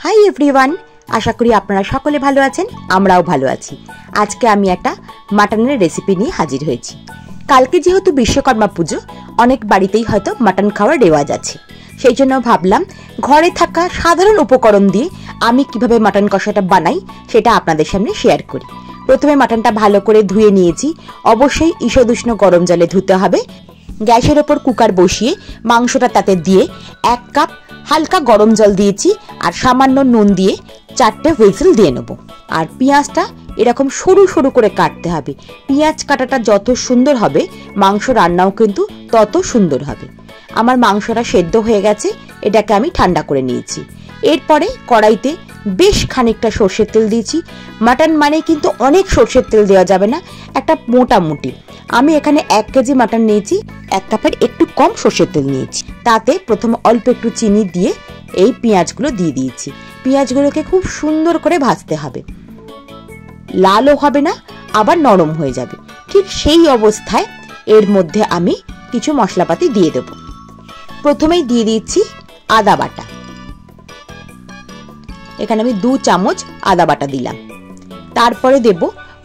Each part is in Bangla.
হাই এভরিওয়ান, আশা করি আপনারা সকলে ভালো আছেন, আমরাও ভালো আছি। আজকে আমি একটা মাটনের রেসিপি নিয়ে হাজির হয়েছি। কালকে যেহেতু বিশ্বকর্মা পুজো, অনেক বাড়িতেই হয়তো মাটন খাওয়ার রেওয়াজ আছে। সেই জন্য ভাবলাম ঘরে থাকা সাধারণ উপকরণ দিয়ে আমি কিভাবে মাটন কষাটা বানাই সেটা আপনাদের সামনে শেয়ার করি। প্রথমে মাটনটা ভালো করে ধুয়ে নিয়েছি। অবশ্যই ঈষদুষ্ণ গরম জলে ধুতে হবে। গ্যাসের ওপর কুকার বসিয়ে মাংসটা তাতে দিয়ে 1 কাপ হালকা গরম জল দিয়েছি আর সামান্য নুন দিয়ে 4টে হুইসেল দিয়ে নেব। আর পেঁয়াজটা এরকম সরু সরু করে কাটতে হবে। পেঁয়াজ কাটাটা যত সুন্দর হবে মাংস রান্নাও কিন্তু তত সুন্দর হবে। আমার মাংসটা সেদ্ধ হয়ে গেছে, এটাকে আমি ঠান্ডা করে নিয়েছি। এরপরে কড়াইতে বেশ খানিকটা সর্ষের তেল দিয়েছি। মাটন মানে কিন্তু অনেক সর্ষের তেল দেওয়া যাবে না, একটা মোটামুটি। আমি এখানে 1 কেজি মাটন নিয়েছি, 1 কাপের একটু কম সর্ষের তেল নিয়েছি। তাতে প্রথমে অল্প একটু চিনি দিয়ে এই পেঁয়াজগুলো দিয়ে দিয়েছি। পেঁয়াজগুলোকে খুব সুন্দর করে ভাজতে হবে, লালও হবে না আবার নরম হয়ে যাবে। ঠিক সেই অবস্থায় এর মধ্যে আমি কিছু মশলাপাতি দিয়ে দেব। প্রথমেই দিয়ে দিচ্ছি আদা বাটা। এখানে আমি 2 চামচ আদা বাটা দিলাম। তারপরে দেব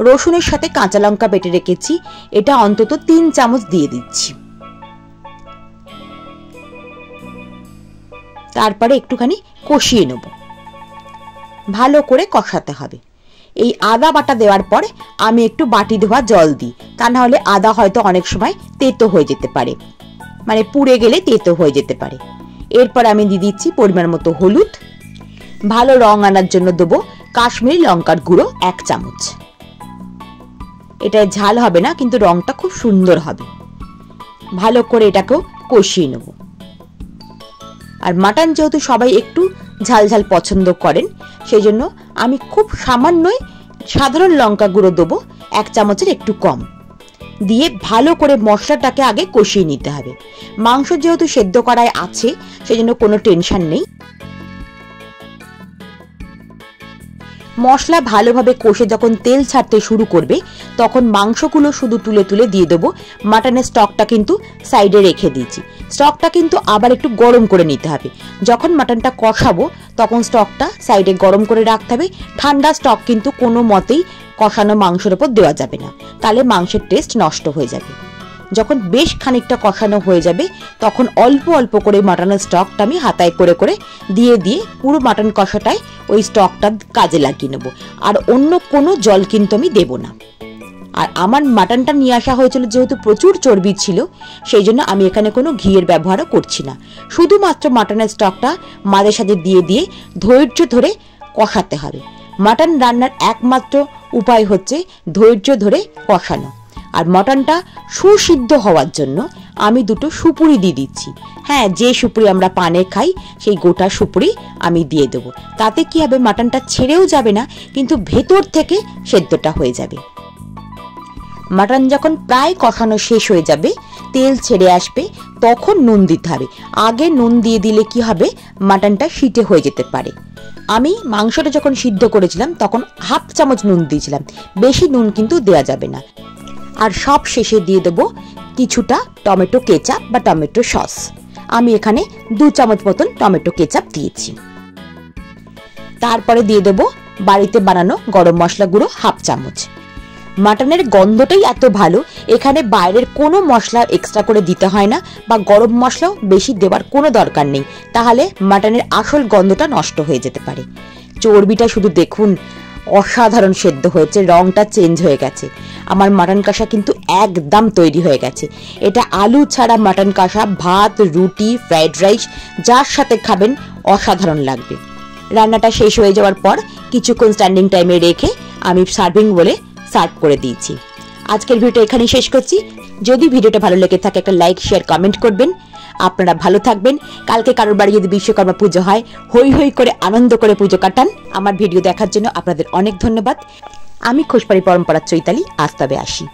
রসুনের সাথে কাঁচা লঙ্কা বেটে রেখেছি, এটা অন্তত 3 চামচ দিয়ে দিচ্ছি। তারপরে একটুখানি কষিয়ে নেব, ভালো করে কষাতে হবে। এই আদা বাটা দেওয়ার পরে আমি একটু বাটি ধোয়া জল দিই, তা না হলে আদা হয়তো অনেক সময় তেতো হয়ে যেতে পারে, মানে পুড়ে গেলে তেতো হয়ে যেতে পারে। এরপর আমি দিয়ে দিচ্ছি পরিমাণ মতো হলুদ। ভালো রং আনার জন্য দেবো কাশ্মীরি লঙ্কার গুঁড়ো 1 চামচ। এটা ঝাল হবে না, কিন্তু রংটা খুব সুন্দর হবে। ভালো করে এটাকেও কষিয়ে নেব। আর মাটন যেহেতু সবাই একটু ঝাল ঝাল পছন্দ করেন, সেই জন্য আমি খুব সামান্যই সাধারণ লঙ্কা গুঁড়ো দেবো, 1 চামচের একটু কম দিয়ে ভালো করে মশলাটাকে আগে কষিয়ে নিতে হবে। মাংস যেহেতু সেদ্ধ করাই আছে, সেই জন্য কোনো টেনশন নেই। মশলা ভালোভাবে কষে যখন তেল ছাড়তে শুরু করবে, তখন মাংসগুলো শুধু তুলে তুলে দিয়ে দেবো। মাটনের স্টকটা কিন্তু সাইডে রেখে দিয়েছি। স্টকটা কিন্তু আবার একটু গরম করে নিতে হবে। যখন মাটনটা কষাবো তখন স্টকটা সাইডে গরম করে রাখতে হবে। ঠান্ডা স্টক কিন্তু কোনো মতেই কষানো মাংসের উপর দেওয়া যাবে না, তাহলে মাংসের টেস্ট নষ্ট হয়ে যাবে। যখন বেশ খানিকটা কষানো হয়ে যাবে, তখন অল্প অল্প করে মাটনের স্টকটা আমি হাতায় করে করে দিয়ে দিয়ে পুরো মাটন কষাটায় ওই স্টকটা কাজে লাগিয়ে নেব। আর অন্য কোনো জল কিন্তু আমি দেব না। আর আমার মাটনটা নিয়ে আসা হয়েছিল যেহেতু প্রচুর চর্বি ছিল, সেই জন্য আমি এখানে কোনো ঘিয়ের ব্যবহারও করছি না। শুধুমাত্র মাটনের স্টকটা মাঝে সাঝে দিয়ে দিয়ে ধৈর্য ধরে কষাতে হবে। মাটন রান্নার একমাত্র উপায় হচ্ছে ধৈর্য ধরে কষানো। আর মটনটা সুসিদ্ধ হওয়ার জন্য আমি 2টো সুপুরি দিয়ে দিচ্ছি। হ্যাঁ, যে সুপুরি আমরা পানে খাই সেই গোটা সুপুরি আমি দিয়ে দেবো। তাতে কি হবে, মটনটা ছেড়েও যাবে না, কিন্তু ভেতর থেকে সেদ্ধটা হয়ে যাবে। মটন যখন প্রায় কষানো শেষ হয়ে যাবে, তেল ছেড়ে আসবে, তখন নুন দিতে হবে। আগে নুন দিয়ে দিলে কি হবে, মটনটা শীতে হয়ে যেতে পারে। আমি মাংসটা যখন সিদ্ধ করেছিলাম তখন 1/2 চামচ নুন দিয়েছিলাম, বেশি নুন কিন্তু দেওয়া যাবে না। আর সব শেষে দিয়ে দেবো কিছুটা টমেটো কেচাপ বা টমেটো সস। আমি এখানে 2 চামচ মতন টমেটো কেচাপ দিয়েছি। তারপরে দিয়ে দেবো বাড়িতে বানানো গরম মশলা গুঁড়ো 1/2 চামচ। মাটনের গন্ধটাই এত ভালো, এখানে বাইরের কোনো মশলা এক্সট্রা করে দিতে হয় না, বা গরম মশলাও বেশি দেওয়ার কোনো দরকার নেই, তাহলে মাটনের আসল গন্ধটা নষ্ট হয়ে যেতে পারে। চর্বিটা শুধু দেখুন, অসাধারণ সেদ্ধ হয়েছে, রংটা চেঞ্জ হয়ে গেছে। আমার মাটন কষা কিন্তু একদম তৈরি হয়ে গেছে। এটা আলু ছাড়া মাটন কষা ভাত, রুটি, ফ্রাইড রাইস যার সাথে খাবেন অসাধারণ লাগবে। রান্নাটা শেষ হয়ে যাওয়ার পর কিছুক্ষণ স্ট্যান্ডিং টাইমে রেখে আমি সার্ভিং বলে সার্ভ করে দিয়েছি। আজকের ভিডিওটা এখানেই শেষ করছি। যদি ভিডিওটা ভালো লেগে থাকে একটা লাইক, শেয়ার, কমেন্ট করবেন। আপনারা ভালো থাকবেন। কালকে কারোর বাড়ি যদি বিশ্বকর্মা পুজো হয়, হই হই করে আনন্দ করে পুজো কাটান। আমার ভিডিও দেখার জন্য আপনাদের অনেক ধন্যবাদ। আমি খোসবাড়ি পরম্পরা চৈতালি, আজ তবে আসি।